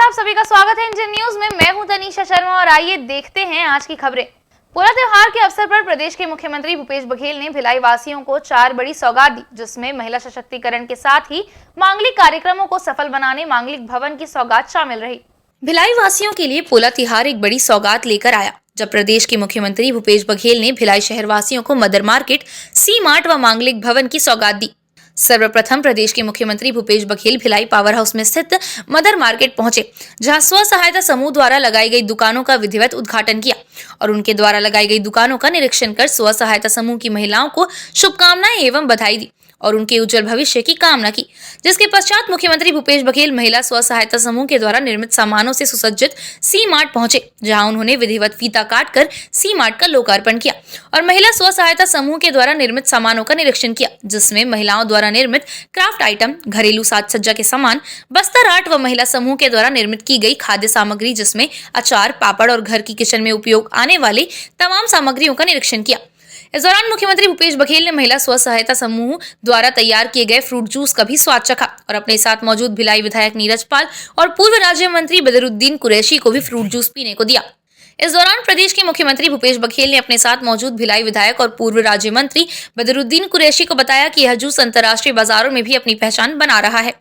आप सभी का स्वागत है इंडियन न्यूज में। मैं हूं तनीषा शर्मा और आइए देखते हैं आज की खबरें। पोला त्योहार के अवसर पर प्रदेश के मुख्यमंत्री भूपेश बघेल ने भिलाई वासियों को 4 बड़ी सौगात दी, जिसमें महिला सशक्तिकरण के साथ ही मांगलिक कार्यक्रमों को सफल बनाने मांगलिक भवन की सौगात शामिल रही। भिलाई वासियों के लिए पोला त्योहार एक बड़ी सौगात लेकर आया, जब प्रदेश के मुख्यमंत्री भूपेश बघेल ने भिलाई शहर वासियों को मदर मार्केट, सी मार्ट व मांगलिक भवन की सौगात दी। सर्वप्रथम प्रदेश के मुख्यमंत्री भूपेश बघेल भिलाई पावर हाउस में स्थित मदर मार्केट पहुंचे, जहां स्व सहायता समूह द्वारा लगाई गई दुकानों का विधिवत उद्घाटन किया और उनके द्वारा लगाई गई दुकानों का निरीक्षण कर स्व सहायता समूह की महिलाओं को शुभकामनाएं एवं बधाई दी और उनके उज्जवल भविष्य की कामना की। जिसके पश्चात मुख्यमंत्री भूपेश बघेल महिला स्व सहायता समूह के द्वारा निर्मित सामानों से सुसज्जित सी मार्ट पहुंचे, जहां उन्होंने विधिवत फीता काटकर सी मार्ट का लोकार्पण किया और महिला स्व सहायता समूह के द्वारा निर्मित सामानों का निरीक्षण किया, जिसमें महिलाओं द्वारा निर्मित क्राफ्ट आइटम, घरेलू साज सज्जा के सामान, बस्तर आर्ट व महिला समूह के द्वारा निर्मित की गई खाद्य सामग्री, जिसमें अचार, पापड़ और घर की किचन में उपयोग आने वाली तमाम सामग्रियों का निरीक्षण किया। इस दौरान मुख्यमंत्री भूपेश बघेल ने महिला स्व सहायता समूह द्वारा तैयार किए गए फ्रूट जूस का भी स्वाद चखा और अपने साथ मौजूद भिलाई विधायक नीरज पाल और पूर्व राज्य मंत्री बदरुद्दीन कुरैशी को भी फ्रूट जूस पीने को दिया। इस दौरान प्रदेश के मुख्यमंत्री भूपेश बघेल ने अपने साथ मौजूद भिलाई विधायक और पूर्व राज्य मंत्री बदरुद्दीन कुरैशी को बताया कि यह जूस अंतर्राष्ट्रीय बाजारों में भी अपनी पहचान बना रहा है।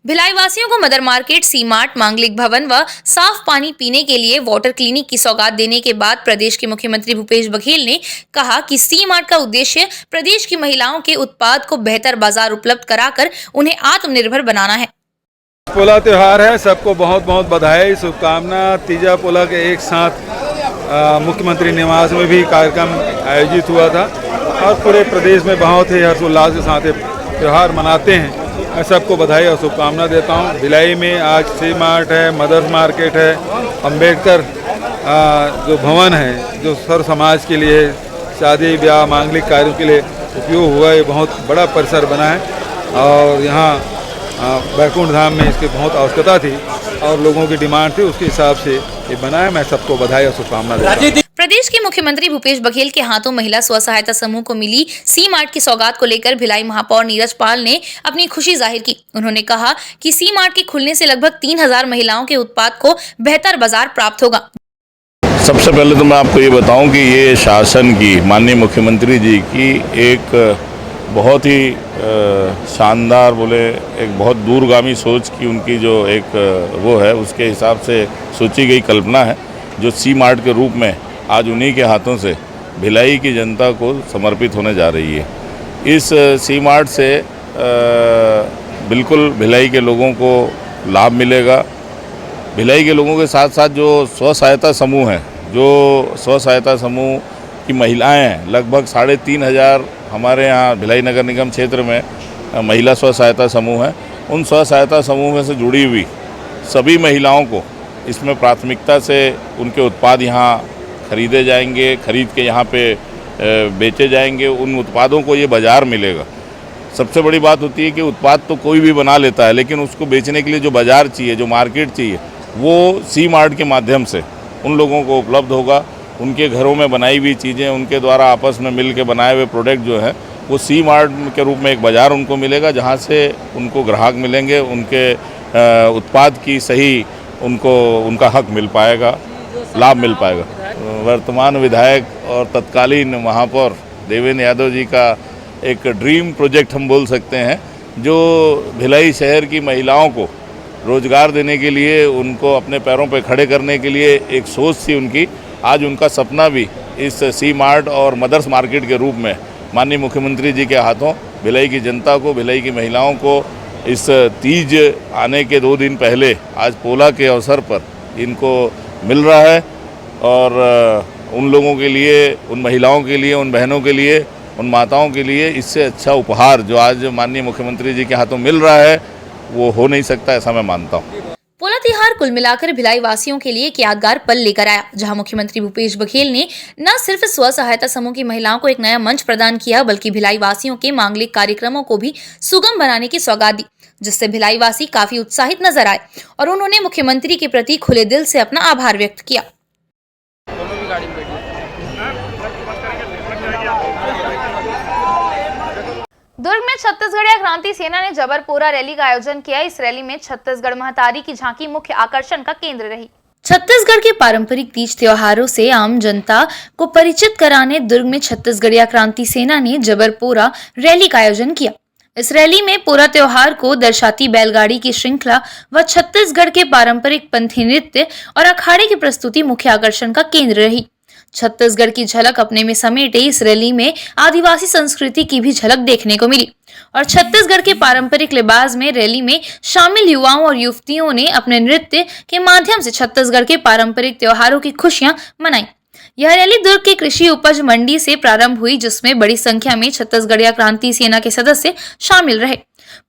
भिलाई वासियों को मदर मार्केट, सी मार्ट, मांगलिक भवन व साफ पानी पीने के लिए वाटर क्लिनिक की सौगात देने के बाद प्रदेश के मुख्यमंत्री भूपेश बघेल ने कहा कि सी मार्ट का उद्देश्य प्रदेश की महिलाओं के उत्पाद को बेहतर बाजार उपलब्ध कराकर उन्हें आत्मनिर्भर बनाना है। पोला त्योहार है, सबको बहुत बहुत बधाई, शुभकामना। तीजा पोला के एक साथ मुख्यमंत्री निवास में भी कार्यक्रम आयोजित हुआ था और पूरे प्रदेश में बहुत ही हर्षोल्लास के साथ त्यौहार मनाते हैं। मैं सबको बधाई और शुभकामना देता हूं। भिलाई में आज सी मार्ट है, मदर्स मार्केट है, अंबेडकर जो भवन है जो सर्व समाज के लिए शादी ब्याह मांगलिक कार्यों के लिए उपयोग हुआ, ये बहुत बड़ा परिसर बना है और यहाँ बैकुंठ धाम में इसकी बहुत आवश्यकता थी और लोगों की डिमांड थी, उसके हिसाब से ये बना है। मैं सबको बधाई और शुभकामना देता हूं। प्रदेश के मुख्यमंत्री भूपेश बघेल के हाथों महिला स्व सहायता समूह को मिली सी मार्ट की सौगात को लेकर भिलाई महापौर नीरज पाल ने अपनी खुशी जाहिर की। उन्होंने कहा कि सी मार्ट के खुलने से लगभग 3000 महिलाओं के उत्पाद को बेहतर बाजार प्राप्त होगा। सबसे पहले तो मैं आपको ये बताऊं कि ये शासन की, माननीय मुख्यमंत्री जी की एक बहुत ही शानदार, बोले एक बहुत दूरगामी सोच की उनकी जो एक वो है, उसके हिसाब से सोची गई कल्पना है, जो सी मार्ट के रूप में आज उन्हीं के हाथों से भिलाई की जनता को समर्पित होने जा रही है। इस सी मार्ट से बिल्कुल भिलाई के लोगों को लाभ मिलेगा। भिलाई के लोगों के साथ साथ जो स्व सहायता समूह हैं, जो स्व सहायता समूह की महिलाएं हैं, लगभग 3500 हमारे यहाँ भिलाई नगर निगम क्षेत्र में महिला स्व सहायता समूह है। उन स्व सहायता समूह में से जुड़ी हुई सभी महिलाओं को इसमें प्राथमिकता से उनके उत्पाद यहाँ खरीदे जाएंगे, खरीद के यहाँ पे बेचे जाएंगे। उन उत्पादों को ये बाज़ार मिलेगा। सबसे बड़ी बात होती है कि उत्पाद तो कोई भी बना लेता है, लेकिन उसको बेचने के लिए जो बाज़ार चाहिए, जो मार्केट चाहिए, वो सी मार्ट के माध्यम से उन लोगों को उपलब्ध होगा। उनके घरों में बनाई हुई चीज़ें, उनके द्वारा आपस में मिल के बनाए हुए प्रोडक्ट जो हैं, वो सी मार्ट के रूप में एक बाज़ार उनको मिलेगा, जहाँ से उनको ग्राहक मिलेंगे, उनके उत्पाद की सही उनका हक मिल पाएगा, लाभ मिल पाएगा। वर्तमान विधायक और तत्कालीन महापौर देवेंद्र यादव जी का एक ड्रीम प्रोजेक्ट हम बोल सकते हैं, जो भिलाई शहर की महिलाओं को रोज़गार देने के लिए, उनको अपने पैरों पर खड़े करने के लिए एक सोच थी उनकी। आज उनका सपना भी इस सी मार्ट और मदर्स मार्केट के रूप में माननीय मुख्यमंत्री जी के हाथों भिलाई की जनता को, भिलाई की महिलाओं को इस तीज आने के 2 दिन पहले आज पोला के अवसर पर इनको मिल रहा है। और उन लोगों के लिए, उन महिलाओं के लिए, उन बहनों के लिए, उन माताओं के लिए इससे अच्छा उपहार जो आज माननीय मुख्यमंत्री जी के हाथों मिल रहा है, वो हो नहीं सकता, ऐसा मैं मानता हूँ। पोला त्योहार कुल मिलाकर भिलाई वासियों के लिए एक यादगार पल लेकर आया, जहां मुख्यमंत्री भूपेश बघेल ने न सिर्फ स्व सहायता समूह की महिलाओं को एक नया मंच प्रदान किया, बल्कि भिलाई वासियों के मांगलिक कार्यक्रमों को भी सुगम बनाने की सौगात दी, जिससे भिलाई वासी काफी उत्साहित नजर आए और उन्होंने मुख्यमंत्री के प्रति खुले दिल से अपना आभार व्यक्त किया। दुर्ग में छत्तीसगढ़िया क्रांति सेना ने जबरपोरा रैली का आयोजन किया। इस रैली में छत्तीसगढ़ महतारी की झांकी मुख्य आकर्षण का केंद्र रही। छत्तीसगढ़ के पारंपरिक तीज त्योहारों से आम जनता को परिचित कराने दुर्ग में छत्तीसगढ़िया क्रांति सेना ने जबरपोरा रैली का आयोजन किया। इस रैली में पोरा त्योहार को दर्शाती बैलगाड़ी की श्रृंखला व छत्तीसगढ़ के पारंपरिक पंथी नृत्य और अखाड़े की प्रस्तुति मुख्य आकर्षण का केंद्र रही। छत्तीसगढ़ की झलक अपने में समेटे इस रैली में आदिवासी संस्कृति की भी झलक देखने को मिली और छत्तीसगढ़ के पारंपरिक लिबास में रैली में शामिल युवाओं और युवतियों ने अपने नृत्य के माध्यम से छत्तीसगढ़ के पारंपरिक त्योहारों की खुशियां मनाई। यह रैली दुर्ग के कृषि उपज मंडी से प्रारंभ हुई, जिसमें बड़ी संख्या में छत्तीसगढ़िया क्रांति सेना के सदस्य शामिल रहे।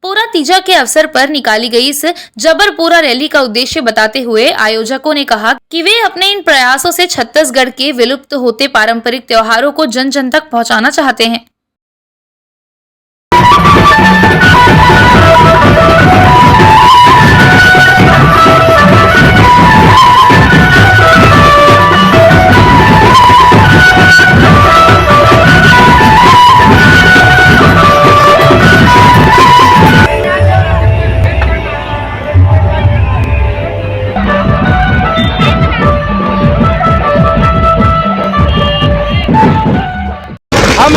पोरा तीजा के अवसर पर निकाली गई इस जबरपोरा रैली का उद्देश्य बताते हुए आयोजकों ने कहा कि वे अपने इन प्रयासों से छत्तीसगढ़ के विलुप्त होते पारंपरिक त्योहारों को जन जन तक पहुंचाना चाहते हैं। हम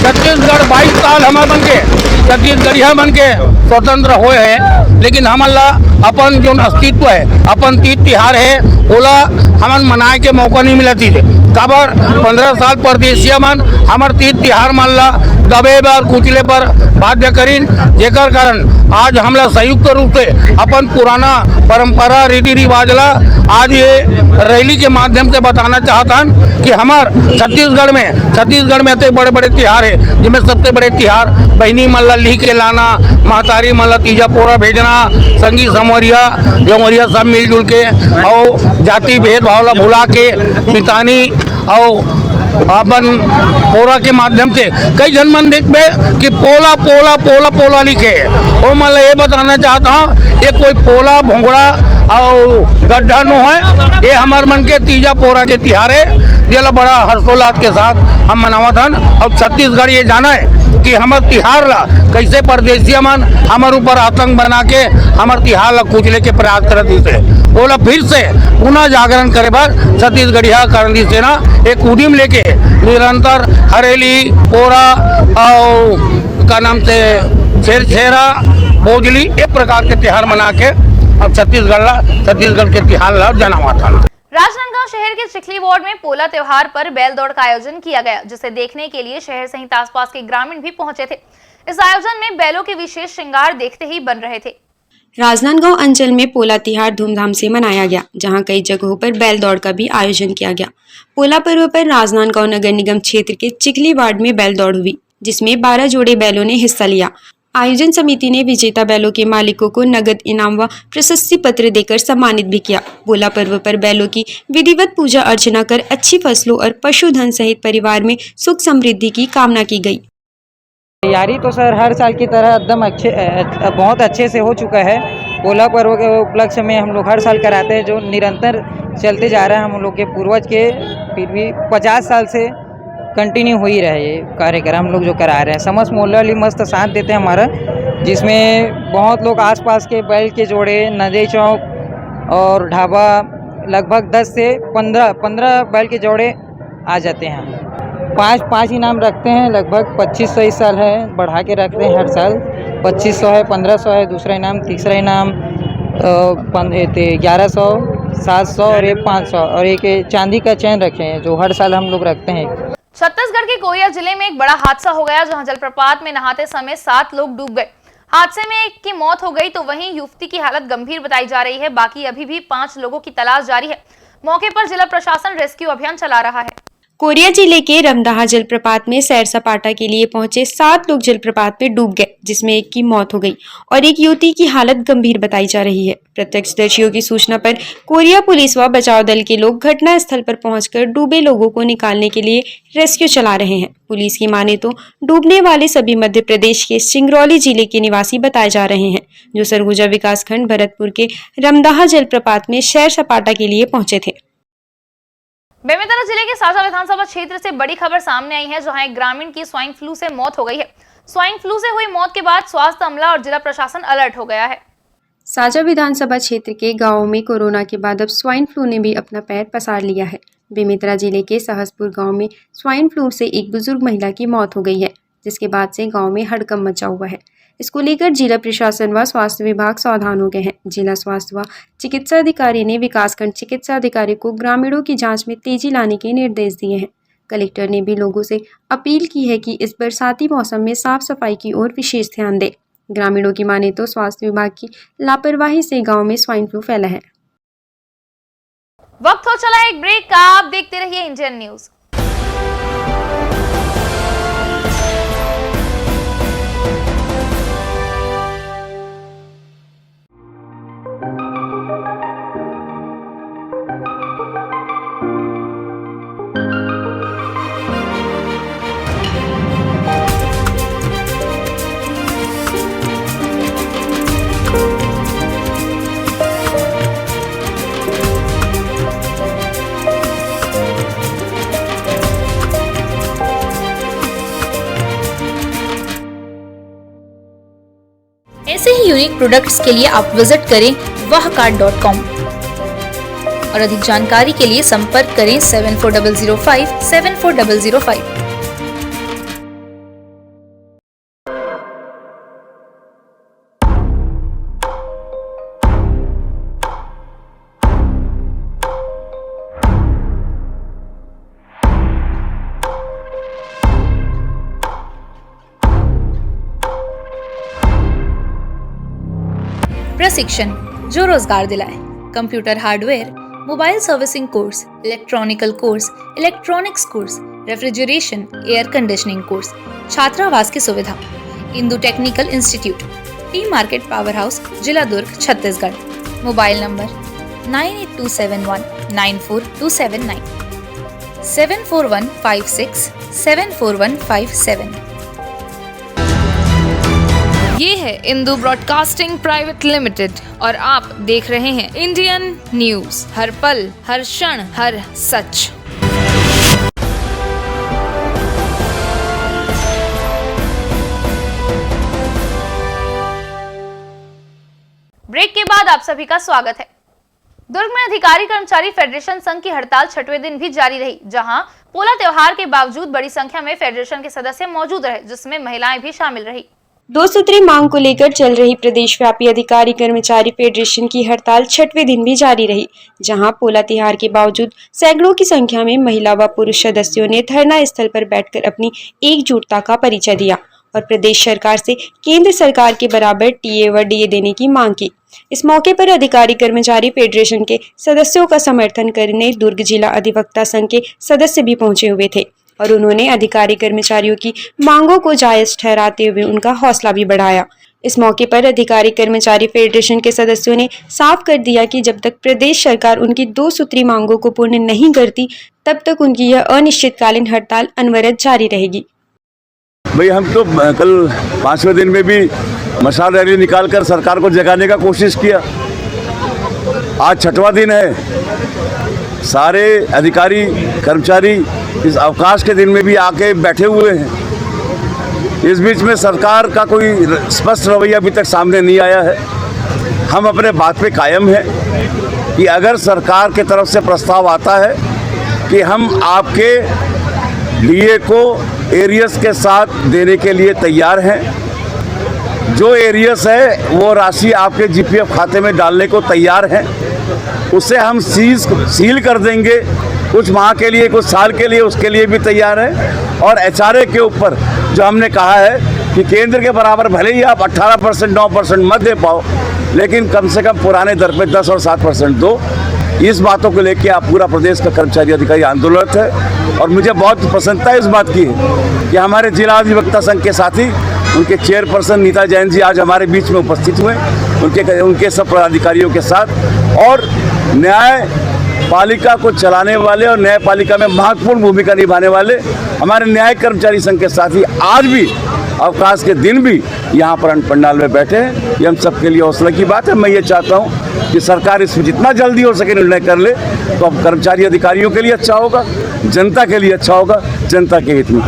छत्तीसगढ़ 22 साल हमार बन के छत्तीसगढ़िया बन के स्वतंत्र हुए हैं, लेकिन हमला अपन जो अस्तित्व है, अपन तीज तिहार है, ओला हमन मनाए के मौका नहीं मिला थी। काबर 15 साल परदेशिया मन हमार तीज तिहार मन ला दबे बर कुचले पर बाध्य करीन, जेकर कारण आज हमला संयुक्त रूप से अपन पुराना परंपरा रीति रिवाज ला आज ये रैली के माध्यम से बताना चाहतन कि हमार छत्तीसगढ़ में तो बड़े बड़े तिहार है, जिसमें सबसे बड़े तिहार बहनी मन ला लिख के लाना, महतारी मन ला तीजा पोरा भेजना, संगी समरिया जमरिया सब मिलजुल के और जाति भेदभाव ला भुला के मितानी और अपन पोरा के माध्यम से कई जन मन देखबे कि पोला पोला पोला पोला लिखे, और मैं ये बताना चाहता हूँ ये कोई पोला भोंगड़ा और गड्ढा नो है, ये हमार मन के तीजा पोरा के तिहार है, जेला बड़ा हर्षोल्लास के साथ हम मनावत हन। और छत्तीसगढ़ ये जाना है कि हमार तिहार ला कैसे परदेशिया मन हमार ऊपर आतंक बना के हमार तिहार ला कुचले के प्रयास करत थे, बोला फिर से पुनः जागरण करे बर छत्तीसगढ़िया क्रांति सेना एक उद्यम लेके निरंतर हरेली पोरा और का नाम से छेरछेरा बोजली एक प्रकार के तिहार मना के अब छत्तीसगढ़ के तिहार ला जनावा था। राजनांदगांव शहर के चिखली वार्ड में पोला त्योहार पर बैल दौड़ का आयोजन किया गया, जिसे देखने के लिए शहर सहित आसपास के ग्रामीण भी पहुंचे थे। इस आयोजन में बैलों के विशेष श्रृंगार देखते ही बन रहे थे। राजनांदगांव अंचल में पोला तिहार धूमधाम से मनाया गया, जहां कई जगहों पर बैल दौड़ का भी आयोजन किया गया। पोला पर्व पर राजनांदगांव नगर निगम क्षेत्र के चिखली वार्ड में बैल दौड़ हुई, जिसमें 12 जोड़े बैलों ने हिस्सा लिया। आयोजन समिति ने विजेता बैलों के मालिकों को नगद इनाम व प्रशस्ति पत्र देकर सम्मानित भी किया। पोला पर्व पर बैलों की विधिवत पूजा अर्चना कर अच्छी फसलों और पशुधन सहित परिवार में सुख समृद्धि की कामना की गई। तैयारी तो सर हर साल की तरह एकदम बहुत अच्छे से हो चुका है। पोला पर्व के उपलक्ष्य में हम लोग हर साल कराते हैं, जो निरंतर चलते जा रहा है। हम लोग के पूर्वज के फिर भी 50 साल से कंटिन्यू हो ही रहा है ये कार्यक्रम हम लोग जो करा रहे हैं। समस्त मोहल्ला मस्त साथ देते हैं हमारा, जिसमें बहुत लोग आसपास के बैल के जोड़े, नदी चौक और ढाबा लगभग 10 से 15 बैल के जोड़े आ जाते हैं। पाँच इनाम रखते हैं, लगभग 2500 इस साल है, बढ़ा के रखते हैं हर साल। 2500 है, 1500 है दूसरा इनाम, तीसरा इनाम 1100, 700 और एक 500 और एक चांदी का चैन रखे हैं, जो हर साल हम लोग रखते हैं। छत्तीसगढ़ के कोरिया जिले में एक बड़ा हादसा हो गया, जहां जलप्रपात में नहाते समय 7 लोग डूब गए। हादसे में एक की मौत हो गई, तो वहीं युवती की हालत गंभीर बताई जा रही है। बाकी अभी भी 5 लोगों की तलाश जारी है। मौके पर जिला प्रशासन रेस्क्यू अभियान चला रहा है। कोरिया जिले के रमदाहा जलप्रपात में सैर सपाटा के लिए पहुंचे 7 लोग जलप्रपात में डूब गए, जिसमें एक की मौत हो गई और एक युवती की हालत गंभीर बताई जा रही है। प्रत्यक्षदर्शियों की सूचना पर कोरिया पुलिस व बचाव दल के लोग घटना स्थल पर पहुंचकर डूबे लोगों को निकालने के लिए रेस्क्यू चला रहे हैं। पुलिस की माने तो डूबने वाले सभी मध्य प्रदेश के सिंगरौली जिले के निवासी बताए जा रहे हैं, जो सरगुजा विकासखंड भरतपुर के रमदाहा जलप्रपात में सैर सपाटा के लिए पहुंचे थे। बेमेतरा जिले के साजा विधानसभा क्षेत्र से बड़ी खबर सामने आई है, जहां एक ग्रामीण की स्वाइन फ्लू से मौत हो गई है। स्वाइन फ्लू से हुई मौत के बाद स्वास्थ्य अमला और जिला प्रशासन अलर्ट हो गया है। साजा विधानसभा क्षेत्र के गांवों में कोरोना के बाद अब स्वाइन फ्लू ने भी अपना पैर पसार लिया है। बेमेतरा जिले के सहसपुर गांव में स्वाइन फ्लू से एक बुजुर्ग महिला की मौत हो गई है, जिसके बाद से गांव में हड़कंप मचा हुआ है। इसको लेकर जिला प्रशासन व स्वास्थ्य विभाग सावधान हो गए हैं। जिला स्वास्थ्य व चिकित्सा अधिकारी ने विकासखंड चिकित्सा अधिकारी को ग्रामीणों की जाँच में तेजी लाने के निर्देश दिए हैं। कलेक्टर ने भी लोगों से अपील की है कि इस बरसाती मौसम में साफ सफाई की ओर विशेष ध्यान दें। ग्रामीणों की माने तो स्वास्थ्य विभाग की लापरवाही से गांव में स्वाइन फ्लू फैला है। वक्त हो चला एक ब्रेक का, आप देखते रहिए इंडियन न्यूज। ऐसे ही यूनिक प्रोडक्ट्स के लिए आप विजिट करें wahcart.com और अधिक जानकारी के लिए संपर्क करें 740005 74005। प्रशिक्षण जो रोजगार दिलाए। Computer hardware, mobile servicing course, electronical course, electronics course, refrigeration, air conditioning course, छात्रावास की सुविधा। Indu technical institute, T market power house, जिला दुर्ग, छत्तीसगढ़। Mobile number 9827194279 74156 74157। ये है इंदु ब्रॉडकास्टिंग प्राइवेट लिमिटेड और आप देख रहे हैं इंडियन न्यूज, हर पल, हर क्षण, हर सच। ब्रेक के बाद आप सभी का स्वागत है। दुर्ग में अधिकारी कर्मचारी फेडरेशन संघ की हड़ताल 6वें दिन भी जारी रही, जहां पोला त्योहार के बावजूद बड़ी संख्या में फेडरेशन के सदस्य मौजूद रहे, जिसमें महिलाएं भी शामिल रही। 2 सूत्री मांग को लेकर चल रही प्रदेश व्यापी अधिकारी कर्मचारी फेडरेशन की हड़ताल 6वें दिन भी जारी रही, जहां पोला त्योहार के बावजूद सैकड़ों की संख्या में महिला व पुरुष सदस्यों ने धरना स्थल पर बैठकर अपनी एकजुटता का परिचय दिया और प्रदेश सरकार से केंद्र सरकार के बराबर टीए व डीए देने की मांग की। इस मौके पर अधिकारी कर्मचारी फेडरेशन के सदस्यों का समर्थन करने दुर्ग जिला अधिवक्ता संघ के सदस्य भी पहुंचे हुए थे और उन्होंने अधिकारी कर्मचारियों की मांगों को जायज ठहराते हुए उनका हौसला भी बढ़ाया। इस मौके पर अधिकारी कर्मचारी फेडरेशन के सदस्यों ने साफ कर दिया कि जब तक प्रदेश सरकार उनकी 2 सूत्री मांगों को पूर्ण नहीं करती, तब तक उनकी यह अनिश्चितकालीन हड़ताल अनवरत जारी रहेगी। भाई हम तो कल 5वें दिन में भी मशाल रैली निकालकर सरकार को जगाने का कोशिश किया। आज 6वां दिन है। सारे अधिकारी कर्मचारी इस अवकाश के दिन में भी आके बैठे हुए हैं। इस बीच में सरकार का कोई स्पष्ट रवैया अभी तक सामने नहीं आया है। हम अपने बात पे कायम हैं कि अगर सरकार के तरफ से प्रस्ताव आता है कि हम आपके डीए को एरियस के साथ देने के लिए तैयार हैं, जो एरियस है वो राशि आपके जीपीएफ खाते में डालने को तैयार हैं, उसे हम सील कर देंगे कुछ माह के लिए, कुछ साल के लिए, उसके लिए भी तैयार है। और एचआरए के ऊपर जो हमने कहा है कि केंद्र के बराबर भले ही आप 18% 9% मत दे पाओ, लेकिन कम से कम पुराने दर पे 10 और 7% दो। इस बातों को लेकर आप पूरा प्रदेश का कर्मचारी अधिकारी आंदोलित है और मुझे बहुत प्रसन्नता इस बात की है कि हमारे जिला अधिवक्ता संघ के साथी उनके चेयरपर्सन नीता जैन जी आज हमारे बीच में उपस्थित हुए, उनके सब पदाधिकारियों के साथ, और न्यायपालिका को चलाने वाले और न्यायपालिका में महत्वपूर्ण भूमिका निभाने वाले हमारे न्यायिक कर्मचारी संघ के साथी आज भी अवकाश के दिन भी यहाँ पर पंडाल में बैठे हैं। ये हम सबके लिए हौसला की बात है। मैं ये चाहता हूँ कि सरकार इसमें जितना जल्दी हो सके निर्णय कर ले, तो अब कर्मचारी अधिकारियों के लिए अच्छा होगा, जनता के लिए अच्छा होगा, जनता के हित में।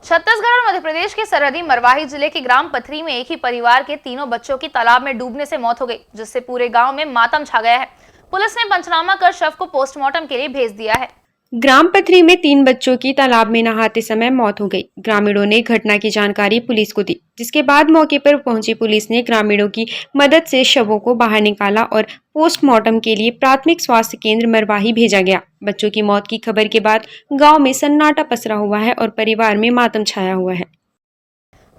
छत्तीसगढ़ और मध्य प्रदेश के सरहदी मरवाही जिले के ग्राम पथरी में एक ही परिवार के तीनों बच्चों की तालाब में डूबने से मौत हो गई, जिससे पूरे गांव में मातम छा गया है। पुलिस ने पंचनामा कर शव को पोस्टमार्टम के लिए भेज दिया है। ग्राम पथरी में 3 बच्चों की तालाब में नहाते समय मौत हो गई। ग्रामीणों ने घटना की जानकारी पुलिस को दी, जिसके बाद मौके पर पहुंची पुलिस ने ग्रामीणों की मदद से शवों को बाहर निकाला और पोस्टमार्टम के लिए प्राथमिक स्वास्थ्य केंद्र मरवाही भेजा गया। बच्चों की मौत की खबर के बाद गांव में सन्नाटा पसरा हुआ है और परिवार में मातम छाया हुआ है।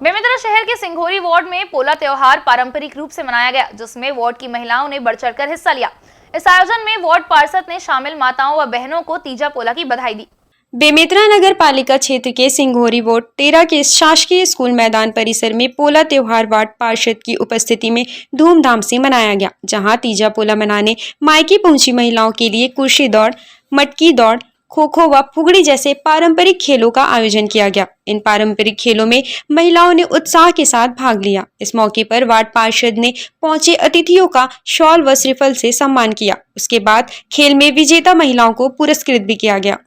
बेमेतरा शहर के सिंघोरी वार्ड में पोला त्योहार पारंपरिक रूप से मनाया गया, जिसमें वार्ड की महिलाओं ने बढ़ चढ़कर हिस्सा लिया। इस आयोजन में वार्ड पार्षद ने शामिल माताओं व बहनों को तीजा पोला की बधाई दी। बेमेतरा नगर पालिका क्षेत्र के सिंघोरी वार्ड 13 के शासकीय स्कूल मैदान परिसर में पोला त्योहार वार्ड पार्षद की उपस्थिति में धूमधाम से मनाया गया, जहां तीजा पोला मनाने मायके पहुंची महिलाओं के लिए कुर्सी दौड़, मटकी दौड़, खो खो व फुगड़ी जैसे पारंपरिक खेलों का आयोजन किया गया। इन पारंपरिक खेलों में महिलाओं ने उत्साह के साथ भाग लिया। इस मौके पर वार्ड पार्षद ने पहुंचे अतिथियों का शॉल व श्रीफल से सम्मान किया। उसके बाद खेल में विजेता महिलाओं को पुरस्कृत भी किया गया।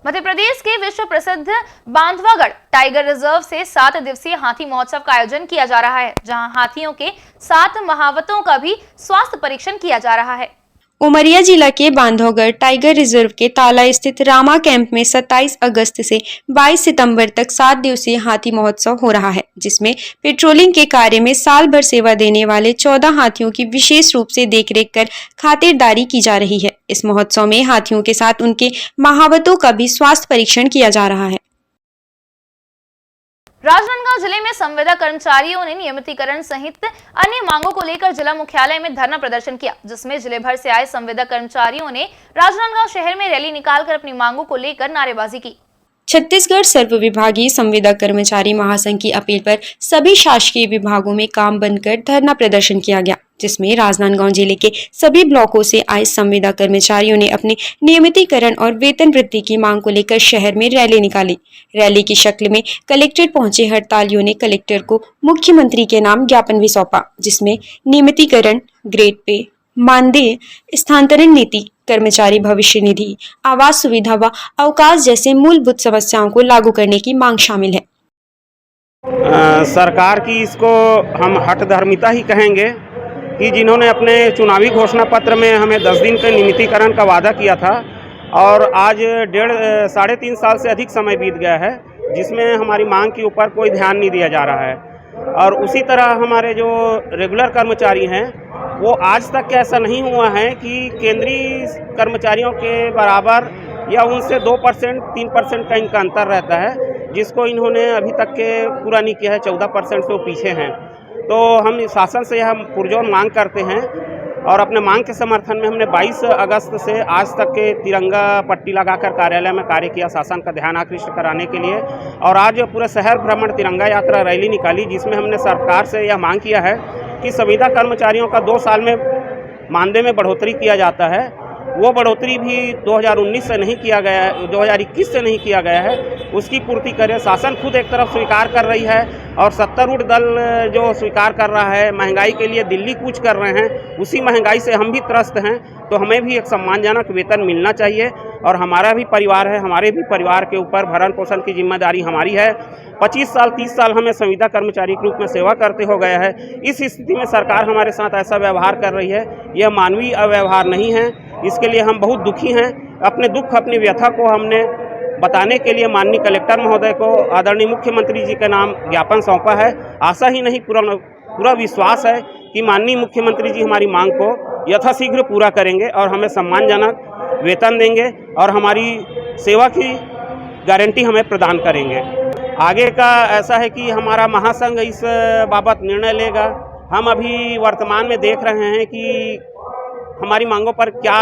मध्य प्रदेश के विश्व प्रसिद्ध बांधवागढ़ टाइगर रिजर्व से 7 दिवसीय हाथी महोत्सव का आयोजन किया जा रहा है, जहां हाथियों के 7 महावतों का भी स्वास्थ्य परीक्षण किया जा रहा है। उमरिया जिला के बांधवगढ़ टाइगर रिजर्व के ताला स्थित रामा कैंप में 27 अगस्त से 22 सितंबर तक 7 दिवसीय हाथी महोत्सव हो रहा है, जिसमें पेट्रोलिंग के कार्य में साल भर सेवा देने वाले 14 हाथियों की विशेष रूप से देखरेख कर खातिरदारी की जा रही है। इस महोत्सव में हाथियों के साथ उनके महावतों का भी स्वास्थ्य परीक्षण किया जा रहा है। राजनांदगांव जिले में संविदा कर्मचारियों ने नियमितीकरण सहित अन्य मांगों को लेकर जिला मुख्यालय में धरना प्रदर्शन किया, जिसमें जिले भर से आए संविदा कर्मचारियों ने राजनांदगांव शहर में रैली निकालकर अपनी मांगों को लेकर नारेबाजी की। छत्तीसगढ़ सर्व विभागीय संविदा कर्मचारी महासंघ की अपील पर सभी शासकीय विभागों में काम बंद कर धरना प्रदर्शन किया गया, जिसमें राजनांदगांव जिले के सभी ब्लॉकों से आए संविदा कर्मचारियों ने अपने नियमितीकरण और वेतन वृद्धि की मांग को लेकर शहर में रैली निकाली। रैली की शक्ल में कलेक्ट्रेट पहुंचे हड़तालियों ने कलेक्टर को मुख्यमंत्री के नाम ज्ञापन भी सौंपा, जिसमें नियमितीकरण, ग्रेड पे, मानदेय, स्थानांतरण नीति, कर्मचारी भविष्य निधि, आवास सुविधा व अवकाश जैसे मूलभूत समस्याओं को लागू करने की मांग शामिल है। सरकार की इसको हम हठधर्मिता ही कहेंगे कि जिन्होंने अपने चुनावी घोषणा पत्र में हमें 10 दिन के नियमितीकरण का वादा किया था और आज 3.5 साल से अधिक समय बीत गया है, जिसमें हमारी मांग के ऊपर कोई ध्यान नहीं दिया जा रहा है। और उसी तरह हमारे जो रेगुलर कर्मचारी हैं वो आज तक ऐसा नहीं हुआ है कि केंद्रीय कर्मचारियों के बराबर या उनसे 2% 3% का इनका अंतर रहता है, जिसको इन्होंने अभी तक के पूरा नहीं किया है। 14% से वो पीछे हैं। तो हम शासन से यह पुरजोर मांग करते हैं और अपने मांग के समर्थन में हमने 22 अगस्त से आज तक के तिरंगा पट्टी लगाकर कार्यालय में कार्य किया, शासन का ध्यान आकृष्ट कराने के लिए। और आज पूरे शहर भ्रमण तिरंगा यात्रा रैली निकाली, जिसमें हमने सरकार से यह मांग किया है कि संविदा कर्मचारियों का 2 साल में मानदेय में बढ़ोतरी किया जाता है, वो बढ़ोतरी भी 2019 से नहीं किया गया है, 2021 से नहीं किया गया है, उसकी पूर्ति करे। शासन खुद एक तरफ स्वीकार कर रही है और सत्तारूढ़ दल जो स्वीकार कर रहा है, महंगाई के लिए दिल्ली कूच कर रहे हैं, उसी महंगाई से हम भी त्रस्त हैं। तो हमें भी एक सम्मानजनक वेतन मिलना चाहिए और हमारा भी परिवार है, हमारे भी परिवार के ऊपर भरण पोषण की जिम्मेदारी हमारी है। 25 साल 30 साल हमें संविदा कर्मचारी के रूप में सेवा करते हो गया है। इस स्थिति में सरकार हमारे साथ ऐसा व्यवहार कर रही है, यह मानवीय अव्यवहार नहीं है। इसके लिए हम बहुत दुखी हैं। अपने दुख, अपनी व्यथा को हमने बताने के लिए माननीय कलेक्टर महोदय को आदरणीय मुख्यमंत्री जी के नाम ज्ञापन सौंपा है। आशा ही नहीं पूरा विश्वास है कि माननीय मुख्यमंत्री जी हमारी मांग को यथाशीघ्र पूरा करेंगे और हमें सम्मानजनक वेतन देंगे और हमारी सेवा की गारंटी हमें प्रदान करेंगे। आगे का ऐसा है कि हमारा महासंघ इस बाबत निर्णय लेगा। हम अभी वर्तमान में देख रहे हैं कि हमारी मांगों पर क्या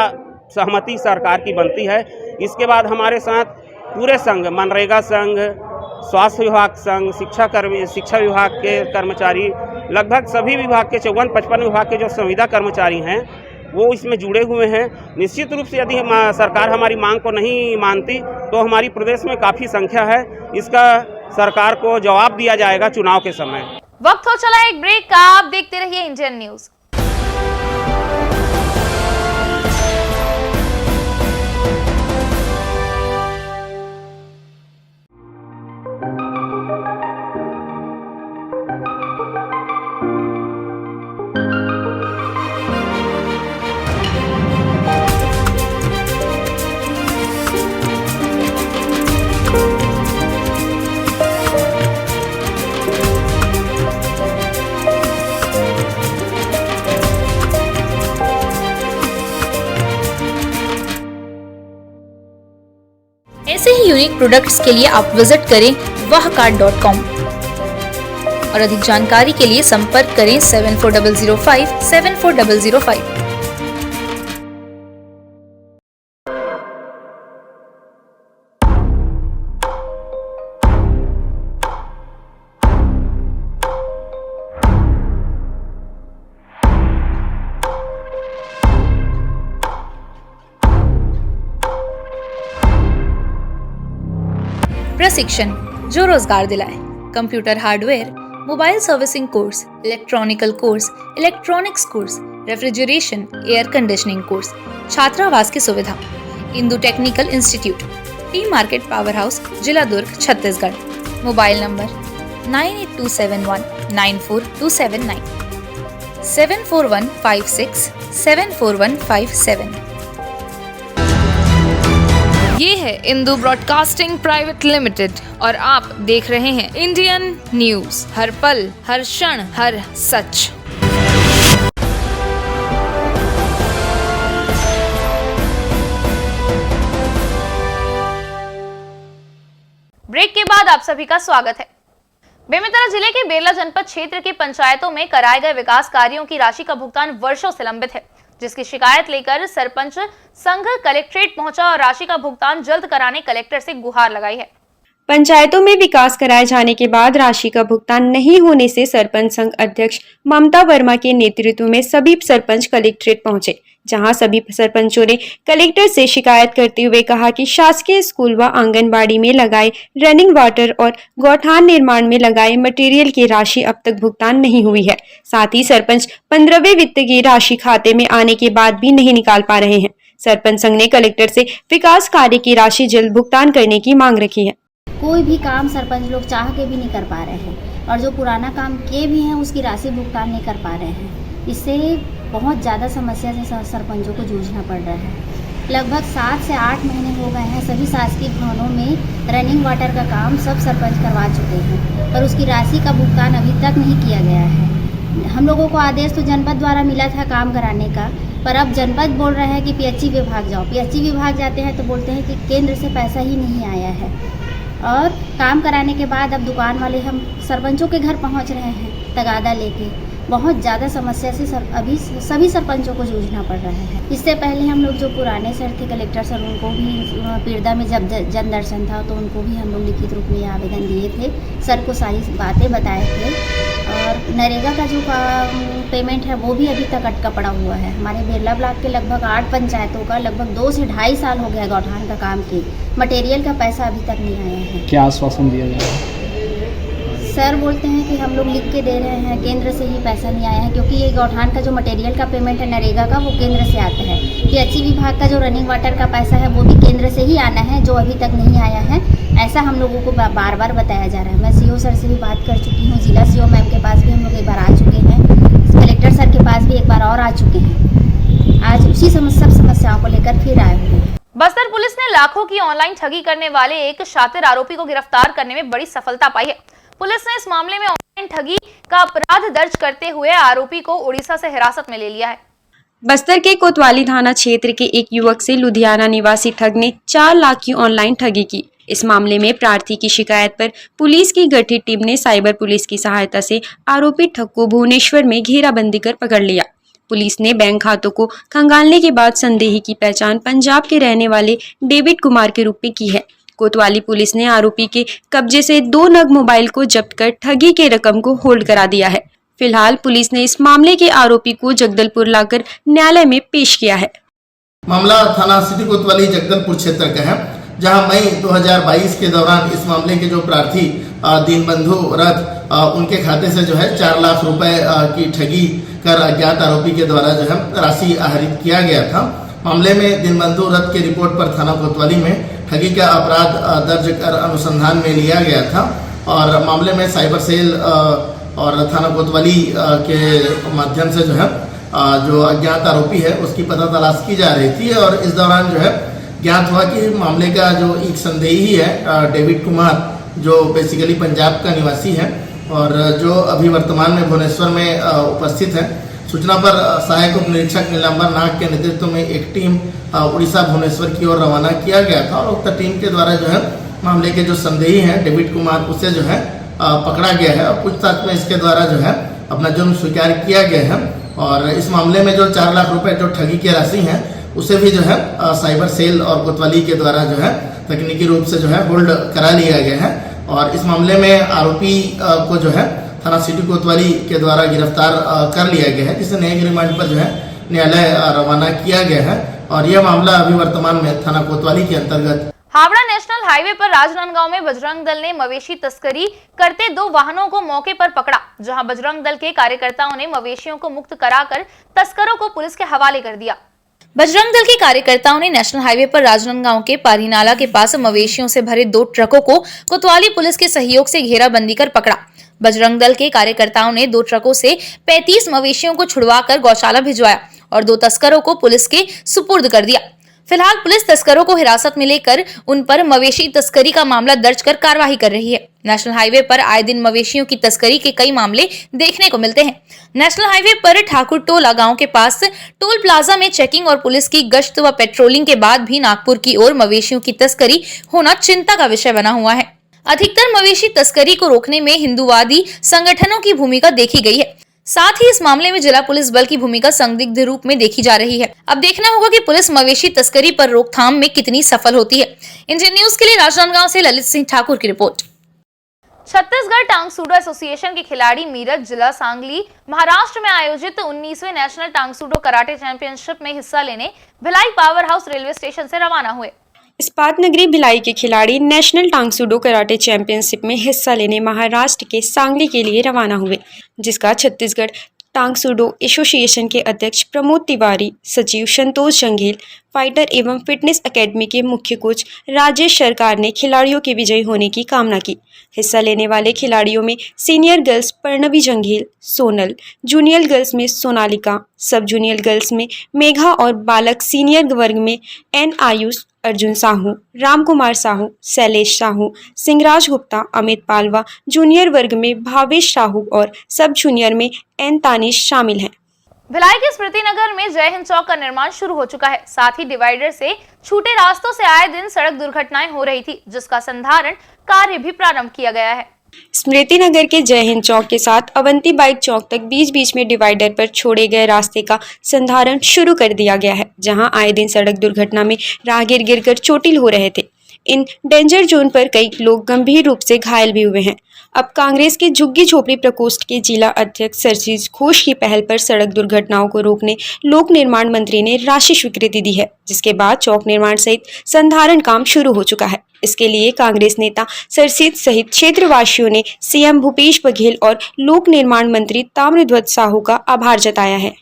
सहमति सरकार की बनती है। इसके बाद हमारे साथ पूरे संघ, मनरेगा संघ, स्वास्थ्य विभाग संघ, शिक्षा विभाग के कर्मचारी, लगभग सभी विभाग के 54-55 विभाग के जो संविदा कर्मचारी हैं वो इसमें जुड़े हुए हैं। निश्चित रूप से यदि सरकार हमारी मांग को नहीं मानती तो हमारी प्रदेश में काफ़ी संख्या है, इसका सरकार को जवाब दिया जाएगा चुनाव के समय। वक्त हो चला एक ब्रेक का, आप देखते रहिए इंडियन न्यूज। यूनिक प्रोडक्ट्स के लिए आप विजिट करें wahcart.com और अधिक जानकारी के लिए संपर्क करें 7400574005। प्रशिक्षण जो रोजगार दिलाए। Computer hardware, mobile servicing course, electronical course, electronics course, refrigeration, air conditioning course, छात्रावास की सुविधा। Indu technical institute, T market power house, जिला दुर्ग, छत्तीसगढ़। Mobile number 9827194279, 74156744157। ये है इंदु ब्रॉडकास्टिंग प्राइवेट लिमिटेड और आप देख रहे हैं इंडियन न्यूज, हर पल, हर क्षण, हर सच। ब्रेक के बाद आप सभी का स्वागत है। बेमेतरा जिले के बेरला जनपद क्षेत्र के पंचायतों में कराए गए विकास कार्यों की राशि का भुगतान वर्षों से लंबित है, जिसकी शिकायत लेकर सरपंच संघ कलेक्ट्रेट पहुंचा और राशि का भुगतान जल्द कराने कलेक्टर से गुहार लगाई है। पंचायतों में विकास कराए जाने के बाद राशि का भुगतान नहीं होने से सरपंच संघ अध्यक्ष ममता वर्मा के नेतृत्व में सभी सरपंच कलेक्ट्रेट पहुंचे, जहां सभी सरपंचों ने कलेक्टर से शिकायत करते हुए कहा कि शासकीय स्कूल व आंगनबाड़ी में लगाए रनिंग वाटर और गौठान निर्माण में लगाए मटेरियल की राशि अब तक भुगतान नहीं हुई है। साथ ही सरपंच 15वें वित्त की राशि खाते में आने के बाद भी नहीं निकाल पा रहे हैं। सरपंच संघ ने कलेक्टर से विकास कार्य की राशि जल्द भुगतान करने की मांग रखी है। कोई भी काम सरपंच लोग चाह के भी नहीं कर पा रहे हैं और जो पुराना काम किए भी हैं उसकी राशि भुगतान नहीं कर पा रहे हैं। इससे बहुत ज़्यादा समस्या से सरपंचों को जूझना पड़ रहा है। लगभग 7 से 8 महीने हो गए हैं सभी शासकीय भवनों में रनिंग वाटर का काम सब सरपंच करवा चुके हैं और उसकी राशि का भुगतान अभी तक नहीं किया गया है। हम लोगों को आदेश तो जनपद द्वारा मिला था काम कराने का, पर अब जनपद बोल रहा है कि पीएचई विभाग जाओ। पीएचई विभाग जाते हैं तो बोलते हैं कि केंद्र से पैसा ही नहीं आया है और काम कराने के बाद अब दुकान वाले हम सरपंचों के घर पहुंच रहे हैं तगादा लेके। बहुत ज़्यादा समस्या से अभी सभी सरपंचों को जूझना पड़ रहा है। इससे पहले हम लोग जो पुराने सर थे कलेक्टर सर, उनको भी पीरदा में जब जन दर्शन था तो उनको भी हम लोग लिखित रूप में आवेदन दिए थे, सर को सारी बातें बताए थे। और नरेगा का जो पेमेंट है वो भी अभी तक अटका पड़ा हुआ है। हमारे बेरला ब्लॉक के लगभग 8 पंचायतों का लगभग 2 से ढाई साल हो गया गौठान का काम किए, मटेरियल का पैसा अभी तक नहीं आया है। क्या आश्वासन दिया जा रहा है? सर बोलते हैं कि हम लोग लिख के दे रहे हैं, केंद्र से ही पैसा नहीं आया है, क्योंकि ये गौठान का जो मटेरियल का पेमेंट है नरेगा का वो केंद्र से आता है। पीएचई विभाग का जो रनिंग वाटर का पैसा है वो भी केंद्र से ही आना है, जो अभी तक नहीं आया है। ऐसा हम लोगों को बार बार बताया जा रहा है। मैं सीओ सर से भी बात कर चुकी हूँ, जिला सीओ मैम के पास भी हम लोग एक बार आ चुके हैं, कलेक्टर सर के पास भी एक बार और आ चुके हैं। आज उसी सब समस्याओं को लेकर फिर आए हुए हैं। बस्तर पुलिस ने लाखों की ऑनलाइन ठगी करने वाले एक शातिर आरोपी को गिरफ्तार करने में बड़ी सफलता पाई है। पुलिस ने इस मामले में ऑनलाइन ठगी का अपराध दर्ज करते हुए आरोपी को उड़ीसा से हिरासत में ले लिया है। बस्तर के कोतवाली थाना क्षेत्र के एक युवक से लुधियाना निवासी ठग ने 4 लाख की ऑनलाइन ठगी की। इस मामले में प्रार्थी की शिकायत पर पुलिस की गठित टीम ने साइबर पुलिस की सहायता से आरोपी ठग को भुवनेश्वर में घेराबंदी कर पकड़ लिया। पुलिस ने बैंक खातों को खंगालने के बाद संदेही की पहचान पंजाब के रहने वाले डेविड कुमार के रूप में की है। कोतवाली पुलिस ने आरोपी के कब्जे से 2 नग मोबाइल को जब्त कर ठगी के रकम को होल्ड करा दिया है। फिलहाल पुलिस ने इस मामले के आरोपी को जगदलपुर लाकर न्यायालय में पेश किया है। मामला थाना सिटी कोतवाली जगदलपुर क्षेत्र का है, जहां मई 2022 के दौरान इस मामले के जो प्रार्थी दीनबंधु रथ उनके खाते से जो है 4 लाख रुपए की ठगी कर अज्ञात आरोपी के द्वारा जो है राशि आहरित किया गया था। मामले में दीनबंधु रथ की रिपोर्ट पर थाना कोतवाली में ठगी का अपराध दर्ज कर अनुसंधान में लिया गया था और मामले में साइबर सेल और थाना कोतवाली के माध्यम से जो है जो अज्ञात आरोपी है उसकी पता तलाश की जा रही थी। और इस दौरान जो है ज्ञात हुआ कि मामले का जो एक संदेही है डेविड कुमार, जो बेसिकली पंजाब का निवासी है और जो अभी वर्तमान में भुवनेश्वर में उपस्थित है। सूचना पर सहायक उप निरीक्षक नीलांबर नाग के नेतृत्व में एक टीम उड़ीसा भुवनेश्वर की ओर रवाना किया गया था और उक्त टीम के द्वारा जो है मामले के जो संदेही हैं डेविड कुमार, उसे जो है पकड़ा गया है और पूछताछ में इसके द्वारा जो है अपना जुर्म स्वीकार किया गया है। और इस मामले में जो 4 लाख रुपए जो ठगी की राशि है उसे भी जो है साइबर सेल और कोतवाली के द्वारा जो है तकनीकी रूप से जो है होल्ड करा लिया गया है। और इस मामले में आरोपी को जो है थाना सिटी कोतवाली के द्वारा गिरफ्तार कर लिया गया है, जिसे न्यायिक रिमांड पर जो है न्यायालय रवाना किया गया है। और यह मामला अभी वर्तमान में थाना कोतवाली के अंतर्गत हावड़ा नेशनल हाईवे पर राजनांदगांव में बजरंग दल ने मवेशी तस्करी करते 2 वाहनों को मौके पर पकड़ा, जहां बजरंग दल के कार्यकर्ताओं ने मवेशियों को मुक्त कराकर तस्करों को पुलिस के हवाले कर दिया। बजरंग दल के कार्यकर्ताओं ने नेशनल हाईवे पर राजनांदगांव के पारीनाला के पास मवेशियों से भरे 2 ट्रकों को कोतवाली पुलिस के सहयोग से घेराबंदी कर पकड़ा। बजरंग दल के कार्यकर्ताओं ने 2 ट्रकों से 35 मवेशियों को छुड़वाकर गौशाला भिजवाया और 2 तस्करों को पुलिस के सुपुर्द कर दिया। फिलहाल पुलिस तस्करों को हिरासत में लेकर उन पर मवेशी तस्करी का मामला दर्ज कर कार्रवाई कर रही है। नेशनल हाईवे पर आए दिन मवेशियों की तस्करी के कई मामले देखने को मिलते हैं। नेशनल हाईवे पर ठाकुर टोला गांव के पास टोल प्लाजा में चेकिंग और पुलिस की गश्त व पेट्रोलिंग के बाद भी नागपुर की ओर मवेशियों की तस्करी होना चिंता का विषय बना हुआ है। अधिकतर मवेशी तस्करी को रोकने में हिंदूवादी संगठनों की भूमिका देखी गई है। साथ ही इस मामले में जिला पुलिस बल की भूमिका संदिग्ध रूप में देखी जा रही है। अब देखना होगा कि पुलिस मवेशी तस्करी पर रोकथाम में कितनी सफल होती है। इंडियन न्यूज के लिए राजनांदगांव से ललित सिंह ठाकुर की रिपोर्ट। छत्तीसगढ़ टांग सूडो एसोसिएशन के खिलाड़ी मीरठ, जिला सांगली, महाराष्ट्र में आयोजित 19वें नेशनल टांग सूडो कराटे चैंपियनशिप में हिस्सा लेने Bhilai power house railway station से रवाना हुए। इस्पात नगरी भिलाई के खिलाड़ी नेशनल टांग सूडो कराटे चैंपियनशिप में हिस्सा लेने महाराष्ट्र के सांगली के लिए रवाना हुए, जिसका छत्तीसगढ़ टांग सूडो एसोसिएशन के अध्यक्ष प्रमोद तिवारी, सचिव संतोष जंघेल, फाइटर एवं फिटनेस एकेडमी के मुख्य कोच राजेश सरकार ने खिलाड़ियों के विजयी होने की कामना की। हिस्सा लेने वाले खिलाड़ियों में senior girls Parnavi Janghel, Sonal, junior girls में सोनालिका, सब जूनियर गर्ल्स में मेघा और बालक सीनियर वर्ग में एन आयुष, अर्जुन साहू, राम कुमार साहू, शैलेश साहू, सिंहराज गुप्ता, अमित पालवा, जूनियर वर्ग में भावेश साहू और सब जूनियर में एन तानिश शामिल हैं। भिलाई के स्मृति नगर में जय हिंद चौक का निर्माण शुरू हो चुका है। साथ ही डिवाइडर से छूटे रास्तों से आए दिन सड़क दुर्घटनाएं हो रही थी, जिसका संधारण कार्य भी प्रारंभ किया गया है। स्मृति नगर के जय हिंद चौक के साथ अवंती बाइक चौक तक बीच बीच में डिवाइडर पर छोड़े गए रास्ते का संधारण शुरू कर दिया गया है, जहां आए दिन सड़क दुर्घटना में राहगीर गिरकर चोटिल हो रहे थे। इन डेंजर जोन पर कई लोग गंभीर रूप से घायल भी हुए हैं। अब कांग्रेस के झुग्गी झोपड़ी प्रकोष्ठ के जिला अध्यक्ष सरजीत घोष की पहल पर सड़क दुर्घटनाओं को रोकने लोक निर्माण मंत्री ने राशि स्वीकृति दी है, जिसके बाद चौक निर्माण सहित संधारण काम शुरू हो चुका है। इसके लिए कांग्रेस नेता सरसीत सहित क्षेत्रवासियों ने सीएम भूपेश बघेल और लोक निर्माण मंत्री ताम्रध्वज साहू का आभार जताया है।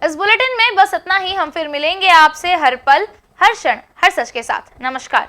इस बुलेटिन में बस इतना ही। हम फिर मिलेंगे आपसे हर पल, हर क्षण, हर सच के साथ। नमस्कार।